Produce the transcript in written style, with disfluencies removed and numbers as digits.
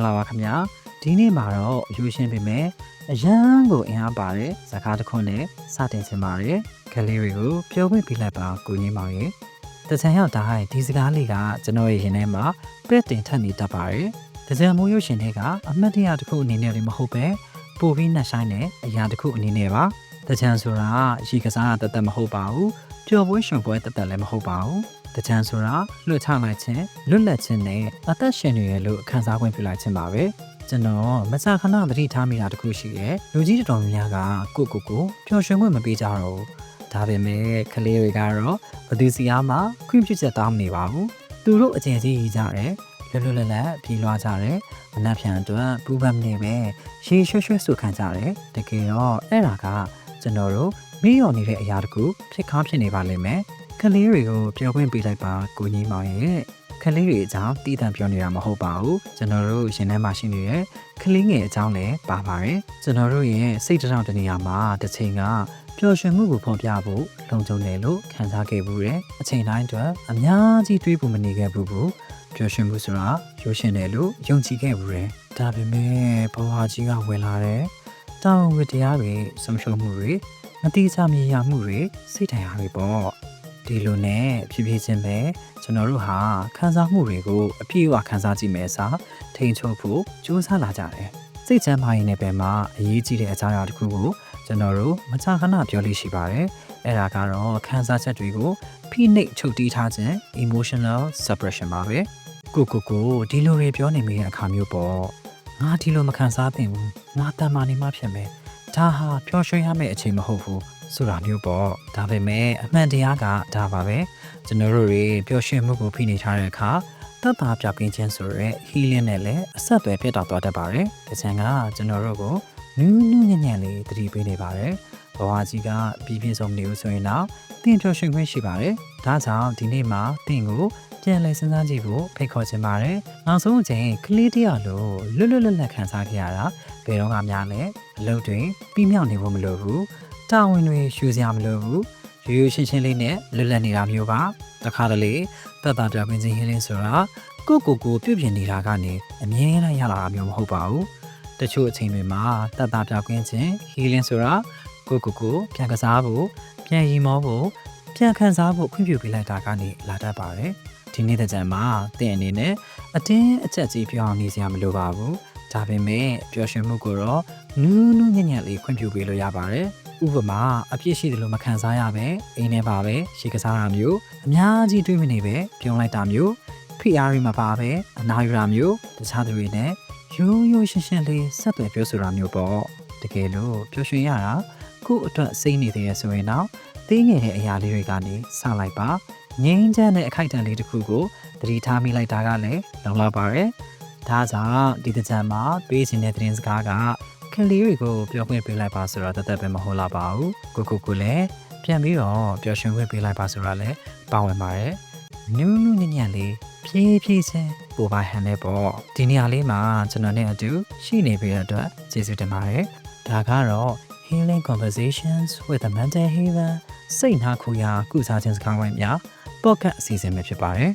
္ဂလာပါခင်ဗျာဒီနေ့မှာတော့အယူရှင်းပေးမယ်အရန်ကိုအင်အားပါတယ်ဇာကားတစ်ခွန်းနဲ့စတင်ချင်ပါတယ်ကလေးတွေကိုပြောခွင့်ပြလိုက်ပါကိုကြီးမောင်ရေတချံရောက်တိုင်းဒီစကားလေးကကျွန်တော်ရဲ့ရင်ထဲမှာပြည့်တင်ထပ်နေတတ်ပါတယ်တချံမိုးရုပ်ရှင်တွေကအမှတ်တရတစ်ခုအနေနဲ့လည်းမဟုတ်ပဲပိုပြီးနှက်ဆိုင်တဲ့အရာတစ်ခုအနေနဲ့ပါတချံဆိုတာရေကစားတာတသက်မဟုတ်ပါဘူးပျော်ပွဲရှင်ပွဲတသက်လည်းမဟုတ်ပါဘူးတချံဆိုတာလွတ်ချလိုက်ခြင်းလွတ်လပ်ခြင်းနဲ့အသက်ရှင်နေရလို့ခံစား권ပြုလိုက်ခြင်းပါပဲကျွန်တော်မစခဏသတိထားမိတာတခုရှိရဲ့လူကြီးတော်များကကိုပျော်ရွှင်권မပေးကြတော့ဘူးဒါပေမဲ့ကလေးတွေကတော့ဘသူစီအားမှခွင့်ပြုချက်တောင်းမနေပါဘူးသူတို့အကျဉ်းကြီးကြီးကြတယ်လွတ်လပ်ပြေးလွှားကြတယ်မနှက်ဖြန်အတွက်ပူပမ်နေပဲရေရွှဲဆုခံကြတယ်တကယ်တော့အဲ့ဒါကကျွန်တော်တို့မေ့လျော်နေတဲ့အရာတခုဖြစ်ကားဖြစ်နေပါလိမ့်မယ်ကလေးတွေကိုပြောခွင့်ပေးလိုက်ပါကိုကြီးမောင်ရဲ့ကလေးတွေအကြောင်းတည်တံ့ပြောနေတာမဟုတ်ပါဘူးကျွန်တော်တို့ရင်ထဲမှာရှိနေတဲ့ကလေးငယ်အကြောင်းလည်းပါပါတယ်ကျွန်တော်တို့ရဲ့စိတ်တောင့်တနေရာမှာတစ်ချိန်ကပျော်ရွှင်မှုကိုဖော်ပြဖို့လုံခြုံတယ်လို့ခံစားခဲ့ဘူးတယ်အချိန်တိုင်းအတွက်အများကြီးတွေးဖို့မနေခဲ့ဘူးပျော်ရွှင်မှုဆိုတာရိုးရှင်တယ်လို့ယုံကြည်ခဲ့ဘူးတယ်ဒါပေမဲ့ဘဝကြီးကဝင်လာတယ်တောင်းဝတ္တရားတွေဆုံးရှုံးမှုတွေမတိကျမြင်ရမှုတွေစိတ်တရားတွေပေါ့ဒီလိုနဲ့ဖြည်းဖြည်းချင်းပဲကျွန်တော်တို့ဟာခံစားမှုတွေကိုအပြည့်အဝခံစားကြည့်မယ်စာထိန်ချုပ်ဖို့ကြိုးစားလာကြတယ်စိတ်ချမ်းသာရင်လည်းပဲမှာအရေးကြီးတဲ့အကြောင်းအရာတစ်ခုကိုကျွန်တော်တို့မကြာခဏပြောလို့ရှိပါတယ်အဲ့ဒါကတော့ခံစားချက်တွေကိုဖိနှိပ်ချုပ်တီးထားခြင်း emotional suppression ပါပဲကိုဒီလိုတွေပြောနေမိတဲ့အခါမျိုးပေါ့ငါဒီလိုမခံစားသင့်ဘူးငါတမ်းမာနေမှဖြစ်မယ်ဒါဟာပျော်ရွှင်ရမယ့်အချိန်မဟုတ်ဘူးဆိုတာမျိုးပေါ့ဒါပေမဲ့အမှန်တရားကဒါပါပဲကျွန်တော်တို့တွေပျော်ရွှင်မှုကိုဖိနေထားတဲ့အခါသက်သာပြောက်ကင်းခြင်းဆိုရဲ healing နဲ့လည်းအဆက်အသွယ်ဖြစ်သွားတတ်ပါတယ်တချင်ကကျွန်တော်တို့ကိုနူးညံ့လေးသတိပေးနေပါတယ်ဘဝကြီးကပြီးပြည့်စုံနေလို့ဆိုရင်တော့သင်ပျော်ရွှင်ခွင့်ရှိပါတယ်ဒါကြောင့်ဒီနေ့မှာသင်ကိုပြန်လည်စဉ်းစားကြည့်ဖို့ဖိတ်ခေါ်ချင်ပါတယ်နောက်ဆုံးအချိန်ကလေးတယောက်လိုလွတ်လပ်ခံစားခဲ့ရတာဘယ်တော့မှများလဲအလုပ်တွေပြီးမြောက်နေဖို့မလိုဘူးတာဝန်တွေယူစရာမလိုဘူးရိုးရှင်းလေးနဲ့လွတ်လပ်နေတာမျိုးပါတခါတလေသက်သာပြောင်းခြင်းဟင်းလင်းဆိုတာကိုပြုပြင်နေတာကနေအမြဲတမ်းရလာတာမျိုးမဟုတ်ပါဘူးတချို့အချိန်တွေမှာသက်သာပြောင်းခြင်းဟင်းလင်းဆိုတာကိုပြန်ကစားဖို့ပြန်ရီမောဖို့ပြန်ခန်းစားဖို့ခွင့်ပြုပေးလိုက်တာကနေလာတတ်ပါတယ်ဒီနေ့တဲ့ကြံမှာသင်အနေနဲ့အတင်းအကျပ်ကြီးပြောင်းနေစရာမလိုပါဘူးဒါပေမဲ့ပျော်ရွှင်မှုကိုတော့နူးညံ့လေးခွင့်ပြုပေးလို့ရပါတယ်ဥပမာအပြည့်ရှိတယ်လို့မခံစားရပဲအိမ်ထဲပါပဲရေကစားတာမျိုးအများကြီးတွေးမနေပဲပြုံးလိုက်တာမျိုးဖိအားတွေမပါပဲအနာယူတာမျိုးတခြားသူတွေနဲ့ရိုးရှင်းလေးဆက်သွယ်ပြောဆိုတာမျိုးပေါ့တကယ်လို့ပျော်ရွှင်ရတာကိုယ့်အတွက်စိတ်နေသေးရဆိုရင်တော့သေးငယ်တဲ့အရာလေးတွေကနေစလိုက်ပါငြိမ်းချမ်းတဲ့အခိုက်အတန့်လေးတစ်ခုကိုသတိထားမိလိုက်တာကလည်းလုံလောက်ပါတယ်ဒါကြောင့်ဒီတစ်ချက်မှာပေးခြင်းတဲ့သတင်းစကားကကလေးတွေကိုပြောခွင့်ပေးလိုက်ပါဆိုတော့တသက်ပဲမဟုတ်တော့ပါဘူးကိုလည်းပြန်ပြီးတော့ပျော်ရွှင်ခွင့်ပေးလိုက်ပါဆိုတာလည်းပါဝင်ပါတယ်နူးညံ့လေးဖြည်းချင်းပိုပါဟန်နဲ့ပေါ့ဒီနေရာလေးမှာကျွန်တော်နဲ့အတူရှိနေပြီးတဲ့အတွက်ကျေးဇူးတင်ပါတယ်ဒါကတော့ Healing Conversations with a Mental Healer စိတ်နှာခူရာကုစားခြင်းစကားဝိုင်းများ podcast အစီအစဉ်ပဲဖြစ်ပါတယ်